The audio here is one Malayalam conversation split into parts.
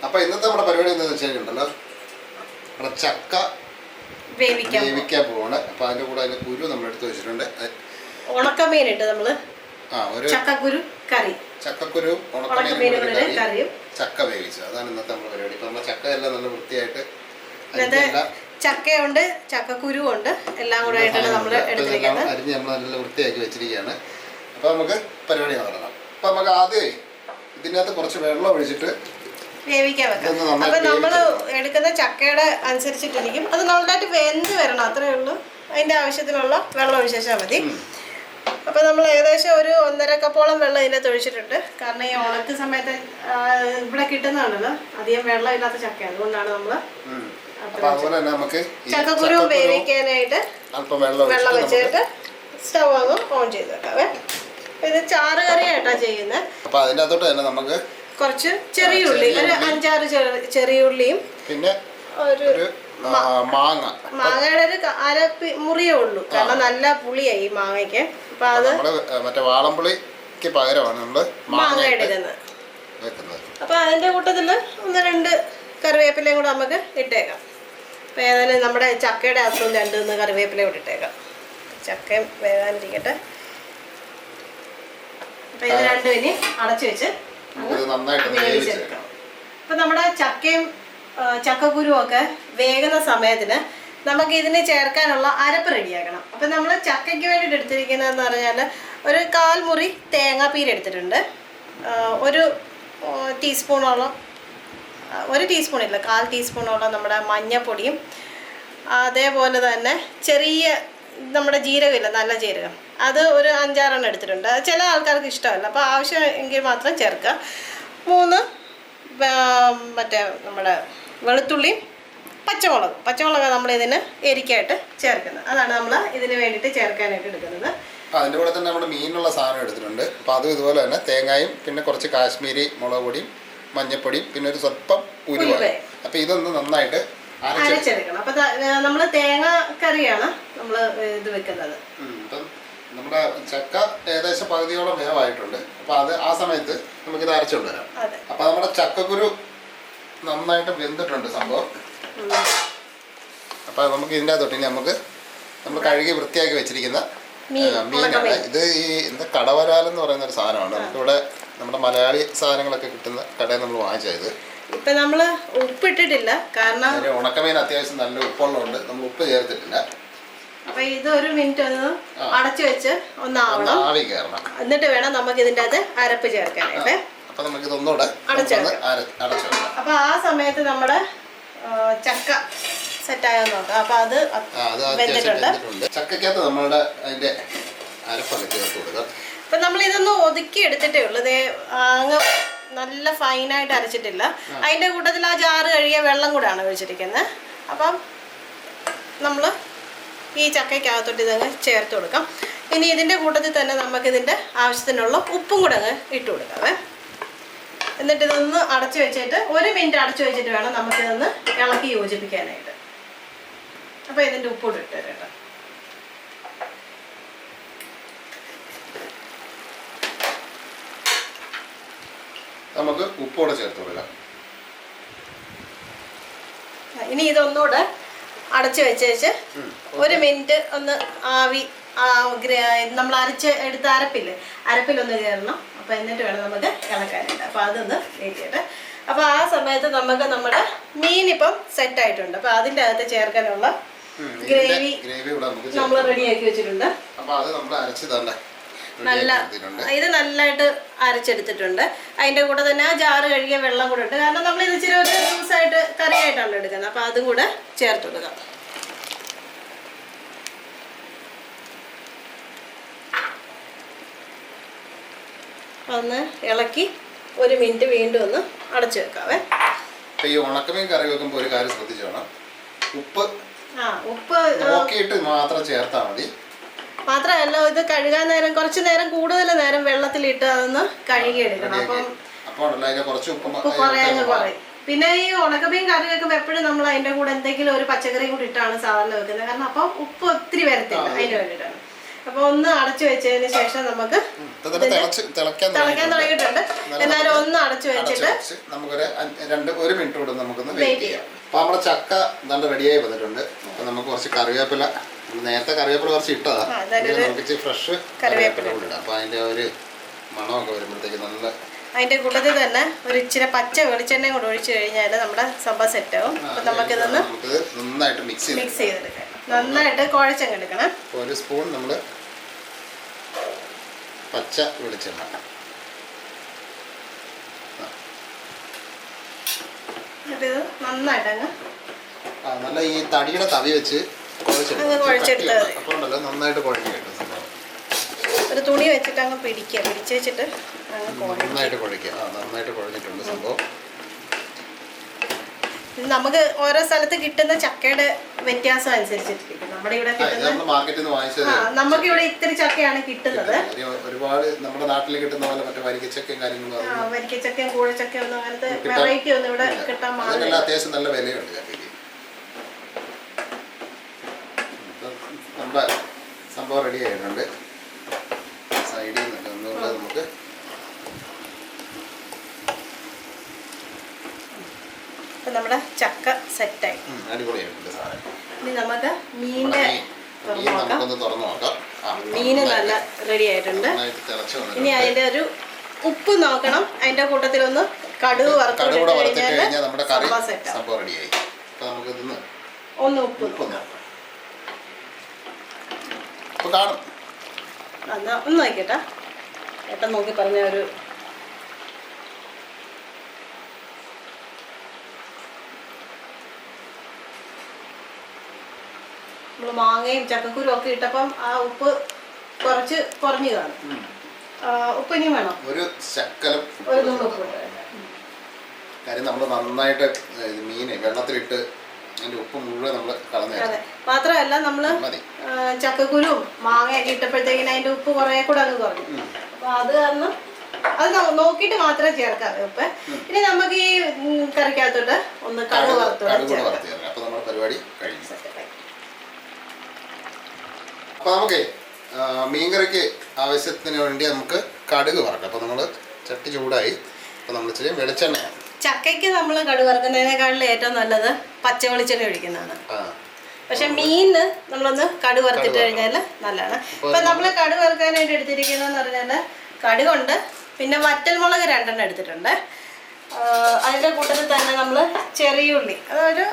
അപ്പോൾ ഇന്നത്തെ നമ്മുടെ പരിപാടി എന്താണെന്ന് വെച്ചാൽ നമ്മുടെ ചക്ക വേവിക്കാൻ പോവാണ്. അപ്പോൾ അതിൻ്റെ കൂടെ അതിൻ്റെ കുരു നമ്മൾ എടുത്ത് വെച്ചിട്ടുണ്ട്. ഉണക്കമീൻ ഇട്ട് നമ്മൾ ഒരു ചക്കക്കുരു കറി, ചക്കക്കുരു ഉണക്കമീൻ കറിയും ചക്ക വേവിച്ചു. അതാണ് ഇന്നത്തെ നമ്മുടെ പരിപാടി. ഇപ്പോൾ നമ്മുടെ ചക്ക എല്ലാം നല്ല വൃത്തിയായിട്ട് ചക്കയുണ്ട്, ചക്കക്കുരു ഉണ്ട്, എല്ലാം കൂടെ ആയിട്ടാണ് നമ്മൾ എടുത്തിരിക്കുന്നത്. അരിഞ്ഞ് നമ്മൾ നല്ല വൃത്തിയാക്കി വെച്ചിരിക്കുകയാണ്. അപ്പോൾ നമുക്ക് പരിപാടി നടത്തണം. അപ്പോൾ നമുക്ക് ആദ്യമേ ഇതിനകത്ത് കുറച്ച് വെള്ളം ഒഴിച്ചിട്ട് വേവിക്കാൻ വെക്കാം. അപ്പം നമ്മൾ എടുക്കുന്ന ചക്കയുടെ അനുസരിച്ചിട്ടിരിക്കും. അത് നന്നായിട്ട് വെന്ത് വരണം, അത്രയേ ഉള്ളൂ. അതിൻ്റെ ആവശ്യത്തിനുള്ള വെള്ളം ഒഴിച്ചാൽ മതി. അപ്പോൾ നമ്മൾ ഏകദേശം ഒരു 1.5 കപ്പോളം വെള്ളം ഇതിനകത്ത് ഒഴിച്ചിട്ടുണ്ട്. കാരണം ഈ ഉണക്ക് സമയത്ത് ഇവിടെ കിട്ടുന്നതാണല്ലോ അധികം വെള്ളം ഇല്ലാത്ത ചക്ക, അതുകൊണ്ടാണ് നമ്മൾ ചക്കക്കുരു വേവിക്കാനായിട്ട് വെള്ളം വെച്ചിട്ട് സ്റ്റൗ അങ്ങ് ഓൺ ചെയ്ത് വെക്കാവേ. ഇത് ചാറ് കറിയായിട്ടാണ് ചെയ്യുന്നത്. അപ്പോൾ അതിനകത്തോട്ട് തന്നെ നമുക്ക് കുറച്ച് ചെറിയ ഉള്ളി, ഒരു 5-6 ചെറിയ ഉള്ളിയും പിന്നെ ഒരു മാങ്ങയുടെ ഒരു അര മുറിയേ ഉള്ളൂ. കാരണം നല്ല പുളിയായി ഈ മാങ്ങയ്ക്ക്. അപ്പൊ അത് മറ്റേ വാളംപുളിക്ക് പകരമാണ് നമ്മള് മാങ്ങ എടുക്കുന്നത്. അപ്പൊ അതിന്റെ കൂട്ടത്തില് 1-2 കറിവേപ്പിലയും കൂടെ നമുക്ക് ഇട്ടേക്കാം. അപ്പൊ ഏതായാലും നമ്മുടെ ചക്കയുടെ അസുഖം 2 കറിവേപ്പില കൂടെ ഇട്ടേക്കാം. ചക്കയും വേകാനിരിക്കട്ടെ. അപ്പൊ ഇത് രണ്ടും ഇനി അടച്ചു വെച്ച് വേവിച്ചെടുക്കാം. അപ്പൊ നമ്മുടെ ചക്കയും ചക്കക്കുരുവും ഒക്കെ വേകുന്ന സമയത്തിന് നമുക്ക് ഇതിന് ചേർക്കാനുള്ള അരപ്പ് റെഡിയാക്കണം. അപ്പം നമ്മൾ ചക്കയ്ക്ക് വേണ്ടിയിട്ട് എടുത്തിരിക്കുന്നതെന്ന് പറഞ്ഞാൽ ഒരു 1/4 മുറി തേങ്ങാപ്പീര് എടുത്തിട്ടുണ്ട്. ഒരു ടീസ്പൂണോളം, 1 ടീസ്പൂണില്ല 1/4 ടീസ്പൂണോളം നമ്മുടെ മഞ്ഞൾപ്പൊടിയും, അതേപോലെ തന്നെ ചെറിയ നമ്മുടെ ജീരകമില്ല, നല്ല ജീരകം, അത് ഒരു 5-6 എടുത്തിട്ടുണ്ട്. ചില ആൾക്കാർക്ക് ഇഷ്ടമല്ല, അപ്പോൾ ആവശ്യമെങ്കിൽ മാത്രം ചേർക്കുക. 3 മറ്റേ നമ്മുടെ വെളുത്തുള്ളിയും പച്ചമുളക് നമ്മൾ ഇതിന് എരിക്കായിട്ട് ചേർക്കുന്നത്. അതാണ് നമ്മൾ ഇതിന് വേണ്ടിയിട്ട് ചേർക്കാനായിട്ട് എടുക്കുന്നത്. അതിൻ്റെ കൂടെ തന്നെ നമ്മുടെ മീനുള്ള സാധനം എടുത്തിട്ടുണ്ട്. അപ്പോൾ അതും ഇതുപോലെ തന്നെ തേങ്ങയും പിന്നെ കുറച്ച് കാശ്മീരി മുളക് പൊടിയും മഞ്ഞൾപ്പൊടിയും പിന്നെ ഒരു സ്വല്പം ഉലുവ. അപ്പോൾ ഇതൊന്ന് നന്നായിട്ട് അരച്ചെടുക്കണം. അപ്പം നമ്മൾ തേങ്ങ കറിയാണ് നമ്മൾ ഇത് വെക്കുന്നത്. അപ്പം നമ്മുടെ ചക്ക ഏകദേശം പകുതിയോളം വേവായിട്ടുണ്ട്. അപ്പോൾ അത് ആ സമയത്ത് നമുക്കിത് അരച്ചുകൊണ്ട് വരാം. അപ്പോൾ നമ്മുടെ ചക്കക്കുരു നന്നായിട്ട് വെന്തിട്ടുണ്ട് സംഭവം. അപ്പോൾ നമുക്ക് ഇതിൻ്റെ അകത്തോട്ട് ഇനി നമ്മൾ കഴുകി വൃത്തിയാക്കി വെച്ചിരിക്കുന്ന മീനാണ്. ഇത് ഈ എന്താ കടവരാലെന്ന് പറയുന്ന ഒരു സാധനമാണ്. നമുക്കിവിടെ നമ്മുടെ മലയാളി സാധനങ്ങളൊക്കെ കിട്ടുന്ന കടയിൽ നമ്മൾ വാങ്ങിച്ചത്. ഇപ്പൊ നമ്മള് ഉപ്പിട്ടിട്ടില്ല, കാരണം ഉണക്കമീൻ അത്യാവശ്യം നല്ല ഉപ്പുള്ളതുകൊണ്ട് നമ്മൾ ഉപ്പ് ചേർത്തിട്ടില്ല. അപ്പൊ ഇത് 1 മിനിറ്റ് ഒന്ന് അടച്ചു വെച്ച് ആവി കയറണം, എന്നിട്ട് വേണം നമുക്ക് ഇതിൻ്റെ അകത്ത് അരപ്പ് ചേർക്കാനായിട്ട്. അപ്പൊ നമുക്ക് ഇതൊന്നുകൂടെ അടച്ചു വെക്കാം. അപ്പൊ ആ സമയത്ത് നമ്മുടെ ചക്ക സെറ്റായോ നോക്കാം. അപ്പൊ അത് വെന്തിട്ടുണ്ട്. ചക്കക്കകത്ത് നമ്മളുടെ അതിന്റെ അരപ്പൊക്കെ ചേർത്ത് കൊടുക്കാം. അപ്പൊ നമ്മൾ ഇതൊന്ന് ഒതുക്കി എടുത്തിട്ടേ ഉള്ളൂ. അങ്ങ് നല്ല ഫൈനായിട്ട് അരച്ചിട്ടില്ല. അതിന്റെ കൂട്ടത്തിൽ ആ ജാറ് കഴുകിയ വെള്ളം കൂടെയാണ് ഒഴിച്ചിരിക്കുന്നത്. അപ്പം നമ്മൾ ഈ ചക്കയ്ക്കകത്തോട്ട് ഇതങ്ങ് ചേർത്ത് കൊടുക്കാം. ഇനി ഇതിൻ്റെ കൂട്ടത്തിൽ തന്നെ നമുക്കിതിൻ്റെ ആവശ്യത്തിനുള്ള ഉപ്പും കൂടെ അങ്ങ് ഇട്ട് കൊടുക്കാവേ. എന്നിട്ട് ഇതൊന്ന് അടച്ചു വെച്ചിട്ട് 1 മിനിറ്റ് അടച്ചു വെച്ചിട്ട് വേണം നമുക്കിതൊന്ന് ഇളക്കി യോജിപ്പിക്കാനായിട്ട്. അപ്പോൾ ഇതിൻ്റെ ഉപ്പൂടെ ഇട്ട് തരാം. നമുക്ക് ഉപ്പോടെ ചേർത്ത് കൊടുക്കാം. ഇനി ഇതൊന്നുകൂടെ അടച്ചു വെച്ചേച്ച് 1 മിനിറ്റ് ഒന്ന് ആവി നമ്മൾ എടുത്ത അരപ്പിലൊന്ന് കയറണം. അപ്പോൾ എന്നിട്ട് വേണം നമുക്ക് ഇളക്കാനായിട്ട്. അപ്പോൾ അതൊന്ന് വേണ്ടിയിട്ട്. അപ്പോൾ ആ സമയത്ത് നമുക്ക് നമ്മുടെ മീനിപ്പം സെറ്റായിട്ടുണ്ട്. അപ്പോൾ അതിൻ്റെ അകത്ത് ചേർക്കാനുള്ള ഗ്രേവി നമ്മൾ റെഡിയാക്കി വെച്ചിട്ടുണ്ട്. ഇത് നല്ലതായിട്ട് അരച്ചെടുത്തിട്ടുണ്ട്. അതിൻ്റെ കൂടെ തന്നെ ആ ജാറ് കഴുകിയ വെള്ളം കൂടെ ഉണ്ട്. കാരണം നമ്മൾ ഇത് ഇച്ചിരി ഒരു ജ്യൂസായിട്ട് കറിയായിട്ടാണ് എടുക്കുന്നത്. അപ്പോൾ അതും കൂടെ ചേർത്ത് കൊടുക്കാം. ഒന്ന് ഇളക്കി 1 മിനിറ്റ് വീണ്ടും ഒന്ന് അടച്ചു വെക്കാവേ. ഈ ഉണക്കമീൻ കറി വെക്കുമ്പോൾ ഒരു കാര്യം ശ്രദ്ധിച്ചോണം, ഉപ്പ് നോക്കിയിട്ട് മാത്രം ചേർത്താൽ മതി. മാത്രമല്ല ഇത് കഴുകാൻ നേരം കുറച്ച് നേരം കൂടുതൽ നേരം വെള്ളത്തിലിട്ട് അതൊന്ന് കഴുകിയെടുക്കണം. അപ്പം ഉപ്പ് കുറയും. പിന്നെ ഈ ഉണക്കമീൻ കറി വെക്കുമ്പോൾ എപ്പോഴും നമ്മൾ അതിൻ്റെ കൂടെ എന്തെങ്കിലും ഒരു പച്ചക്കറിയും കൂടി ഇട്ടാണ് സാധാരണ വെക്കുന്നത്. കാരണം അപ്പം ഉപ്പ് ഒത്തിരി വരത്തില്ല, അതിന് വേണ്ടിയിട്ടാണ്. അപ്പൊ ഒന്ന് അടച്ചു വെച്ചതിന് ശേഷം നമുക്ക് തിളക്കാൻ തുടങ്ങിയിട്ടുണ്ട്. എന്നാലും ഒന്ന് അടച്ചു വെച്ചിട്ട് നമുക്കൊരു 1 മിനിറ്റ് കൂടെ നമുക്കൊന്ന് വെയിറ്റ് ചെയ്യാം. അപ്പൊ നമ്മുടെ ചക്ക നല്ല റെഡിയായി വന്നിട്ടുണ്ട്. അപ്പൊ നമുക്ക് കുറച്ച് കറിവേപ്പില, നേരത്തെ കറിവേപ്പില കുറച്ച് ഇട്ടതാ, നമുക്ക് ഫ്രഷ് കറിവേപ്പില കൂടെ ഇടാം. അപ്പൊ അതിന്റെ ഒരു മണമൊക്കെ വരുമ്പോഴത്തേക്ക് നല്ല, അതിന്റെ കൂട്ടത്തിൽ തന്നെ ഒരു ഇച്ചിരി പച്ച വെളിച്ചെണ്ണയും കൂടെ ഒഴിച്ചു കഴിഞ്ഞാൽ നമ്മുടെ സംഭവം സെറ്റ് ആവും. അപ്പൊ നമുക്കിതൊന്ന് നന്നായിട്ട് മിക്സ് ചെയ്തെടുക്കാം. നന്നായിട്ട് കുഴച്ചെടുക്കണം. 1 സ്പൂൺ നമ്മള് പച്ച വെളിച്ചെണ്ണ, ഇത് നന്നായിട്ട് നല്ല ഈ തടിയുടെ തവി വെച്ച് കുഴച്ചെടുത്താൽ അപ്പോണ്ടല്ലോ നന്നായിട്ട് കുഴഞ്ഞു കിട്ടും. ഒരു തുണി വെച്ചിട്ട് അങ്ങ് പിടിച്ച് വെച്ചിട്ട് നന്നായിട്ട് കുഴയ്ക്കുക. നന്നായിട്ട് കുഴഞ്ഞിട്ടുണ്ട് സംഭവം. നമുക്ക് ഓരോ സ്ഥലത്ത് കിട്ടുന്ന ചക്കയുടെ വ്യത്യാസം അനുസരിച്ചിട്ടിരിക്കും. നമ്മുടെ ഇവിടെ നമുക്ക് ഇവിടെ ഇത്തിരി ചക്കയാണ് കിട്ടുന്നത്. ഒരുപാട് നമ്മുടെ നാട്ടിൽ കിട്ടുന്ന പോലെ മറ്റേ വരിക്കച്ചക്കയും കാര്യങ്ങളും, വരിക്കച്ചക്കയും കൂഴച്ചക്കയും ഒന്നും അങ്ങനത്തെ വെറൈറ്റി ഒന്നും ഇവിടെ കിട്ടാൻ പാടില്ല. അത്യാവശ്യം നല്ല വിലയുണ്ട് ചക്കയ്ക്ക്. നമ്മുടെ സംഭവം റെഡി ആയിട്ടുണ്ട്. സൈഡിൽ നിന്നൊക്കെ ഒന്നുകൂടെ നമുക്ക് നമ്മുടെ ചക്ക സെറ്റായി. അടിപൊളിയായിട്ടുണ്ട് സാധനം. ഇനി നമുക്ക് മീന് തുറന്നു നോക്കാം. മീന് നല്ല റെഡി ആയിട്ടുണ്ട്. ഇനി അതിന്റെ ഒരു ഉപ്പ് നോക്കണം. അതിന്റെ കൂട്ടത്തിലൊന്ന് കടുക് വറുത്തിട്ട് കഴിഞ്ഞാൽ നമ്മുടെ കറി സംഭവം റെഡിയായി. ഒന്ന് ഉപ്പ് കാണും. ഒന്ന് നോക്കിട്ടാ ഏട്ടൻ നോക്കി പറഞ്ഞ ഒരു നമ്മൾ മാങ്ങയും ചക്കക്കുരും ഒക്കെ ഇട്ടപ്പം ആ ഉപ്പ് കുറച്ച് കുറഞ്ഞു കാണും. ഉപ്പ് ഇനി വേണം, ഒരു ശക്കലം ഒരു നുള്ളു ഉപ്പ്. കാര്യം നമ്മൾ നന്നായിട്ട് മീന് വെള്ളത്തിലിട്ട് അതിന്റെ ഉപ്പ് മുഴുവൻ നമ്മൾ കളഞ്ഞു. മാത്രമല്ല നമ്മള് ചക്കക്കുരും മാങ്ങയൊക്കെ ഇട്ടപ്പോഴത്തേക്കിന് അതിന്റെ ഉപ്പ് കുറെ കൂടെ അങ്ങ് കുറഞ്ഞു. അപ്പൊ അത് കാരണം അത് നോക്കിയിട്ട് മാത്രമേ ചേർക്കാവൂ ഉപ്പ്. ഇനി നമുക്ക് ഈ കറിക്കകത്തോട്ട് ഒന്ന് കടുക് വറുത്ത്. അപ്പൊ നമ്മുടെ പരിപാടി കഴിഞ്ഞു. അപ്പൊ നമുക്ക് മീൻകറിക്ക് ആവശ്യത്തിന് വേണ്ടി നമുക്ക് കടുക് വറക്കാം. അപ്പൊ നമ്മള് ചട്ടി ചൂടായി. അപ്പൊ നമ്മൾ ഇച്ചിരി വെളിച്ചെണ്ണയാണ്. ചക്കയ്ക്ക് നമ്മൾ കടുക് വറുക്കുന്നതിനേക്കാളും ഏറ്റവും നല്ലത് പച്ച വെളിച്ചെണ്ണ ഒഴിക്കുന്നതാണ്. പക്ഷെ മീനിന് നമ്മളൊന്ന് കടുക് വറുത്തിട്ട് കഴിഞ്ഞാൽ നല്ലതാണ്. ഇപ്പൊ നമ്മള് കടുക് വറുക്കാനായിട്ട് എടുത്തിരിക്കുന്നതെന്ന് പറഞ്ഞാല് കടുകുണ്ട്, പിന്നെ വറ്റൽമുളക് 2 എടുത്തിട്ടുണ്ട്. അതിന്റെ കൂട്ടത്തിൽ തന്നെ നമ്മൾ ചെറിയുള്ളി, അതൊരു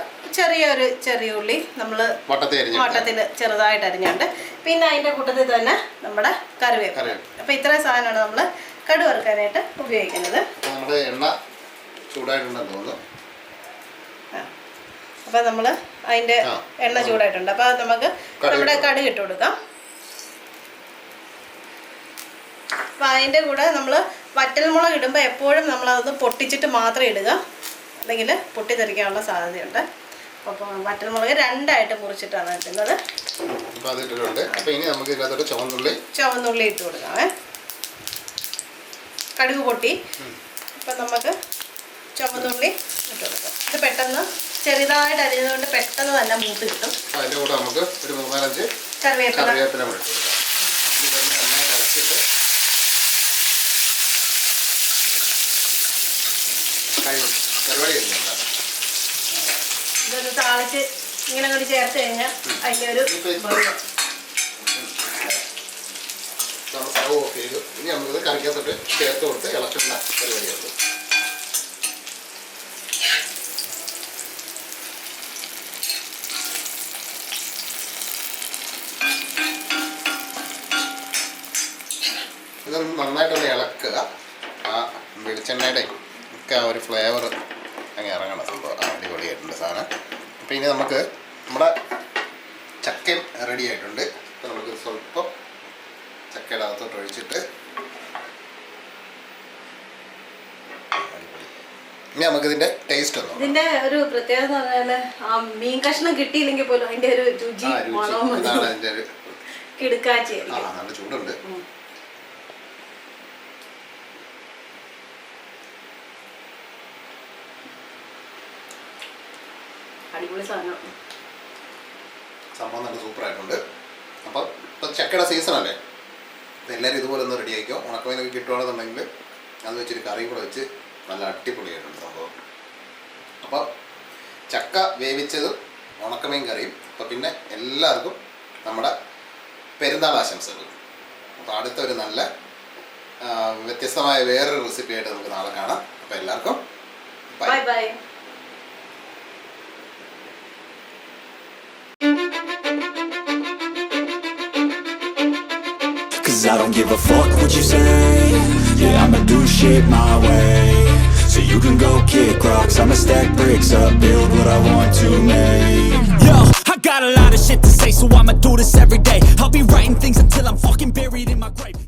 ചെറിയുള്ളി നമ്മൾ വട്ടത്തിൽ ചെറുതായിട്ട് അരിഞ്ഞുണ്ട്. പിന്നെ അതിന്റെ കൂട്ടത്തിൽ തന്നെ നമ്മുടെ കറിവേപ്പില. അപ്പൊ ഇത്രയും സാധനമാണ് നമ്മൾ കടുക് വറുക്കാനായിട്ട് ഉപയോഗിക്കുന്നത്. എണ്ണ ചൂടായിട്ടുണ്ടെന്ന് തോന്നുന്നു. അപ്പൊ നമ്മള് അതിന്റെ എണ്ണ ചൂടായിട്ടുണ്ട്. അപ്പൊ നമുക്ക് നമ്മുടെ കടുക് ഇട്ട് കൊടുക്കാം. അപ്പൊ അതിന്റെ കൂടെ നമ്മള് വറ്റൽമുളക് ഇടുമ്പോൾ എപ്പോഴും നമ്മളതൊന്ന് പൊട്ടിച്ചിട്ട് മാത്രം ഇടുക, അല്ലെങ്കിൽ പൊട്ടിത്തെറിക്കാനുള്ള സാധ്യതയുണ്ട്. അപ്പോൾ വറ്റൽമുളക് 2 മുറിച്ചിട്ടാണ് ഇടുന്നത്. ചുവന്നുള്ളി ഇട്ട് കൊടുക്കാമേ. കടുക് പൊട്ടി. അപ്പം നമുക്ക് ചുവന്നുള്ളി ഇട്ട് കൊടുക്കാം. ഇത് പെട്ടെന്ന് ചെറുതായിട്ട് അരിഞ്ഞതുകൊണ്ട് പെട്ടെന്ന് തന്നെ മൂത്ത് കിട്ടും. അതിൻ്റെ കൂടെ നമുക്ക് ഒരു 3-4 കറിവേപ്പില ഇതൊന്ന് താളിച്ച് ഇങ്ങനെ കൂടി ചേർത്ത് കഴിഞ്ഞാൽ അതിൻ്റെ ഒരു ഇനി നമുക്കിത് കറിക്കകത്തോട്ട് ചേർത്ത് കൊടുത്ത് ഇളക്കുന്ന പരിപാടിയുള്ളൂ. ഇതൊന്ന് നന്നായിട്ടൊന്ന് ഇളക്കുക. ആ വെളിച്ചെണ്ണയുടെ ഒക്കെ ആ ഒരു ഫ്ലേവർ അങ്ങ് ഇറങ്ങണം. സംഭവം അടിപൊളിയായിട്ടുണ്ട് സാധനം. അപ്പോൾ ഇനി നമുക്ക് നമ്മുടെ ചക്കയും റെഡി ആയിട്ടുണ്ട്. അപ്പോൾ നമുക്ക് സ്വല്പം ചക്കയുടെ അകത്തോട്ട് ഒഴിച്ചിട്ട് ഇനി നമുക്കിതിൻ്റെ ടേസ്റ്റ് ഒന്ന്. ഇതിൻ്റെ ഒരു പ്രത്യേകത എന്ന് പറഞ്ഞാൽ ആ മീൻ കഷ്ണം കിട്ടിയില്ലെങ്കിൽ പോലും അതിൻ്റെ ഒരു രുചി ഇതാണ് അതിൻ്റെ ഒരു കിടുക്കാച്ചി. നല്ല ചൂടുണ്ട്. അടിപൊളി സാധനം. സംഭവം നല്ല സൂപ്പറായിട്ടുണ്ട്. അപ്പോൾ ഇപ്പോൾ ചക്കയുടെ സീസണല്ലേ, അപ്പോൾ എല്ലാവരും ഇതുപോലെ ഒന്ന് റെഡി ആക്കിയോ. ഉണക്കമീനൊക്കെ കിട്ടുകയാണെന്നുണ്ടെങ്കിൽ അത് വെച്ചൊരു കറിയും കൂടെ വെച്ച് നല്ല അടിപൊളിയായിട്ടുണ്ട് സംഭവം. അപ്പോൾ ചക്ക വേവിച്ചതും ഉണക്കമീൻ കറിയും. അപ്പോൾ പിന്നെ എല്ലാവർക്കും നമ്മുടെ പെരുന്നാൾ ആശംസകൾ. അപ്പോൾ അടുത്തൊരു നല്ല വ്യത്യസ്തമായ വേറൊരു റെസിപ്പി ആയിട്ട് നമുക്ക് നാളെ കാണാം. അപ്പോൾ എല്ലാവർക്കും bye bye. Cause I don't give a fuck what you say. Yeah, I'ma do shit my way. So you can go kick rocks, I'ma stack bricks up, build what I want to make. Yo, I got a lot of shit to say, so I'ma do this every day. I'll be writing things until I'm fucking buried in my grave.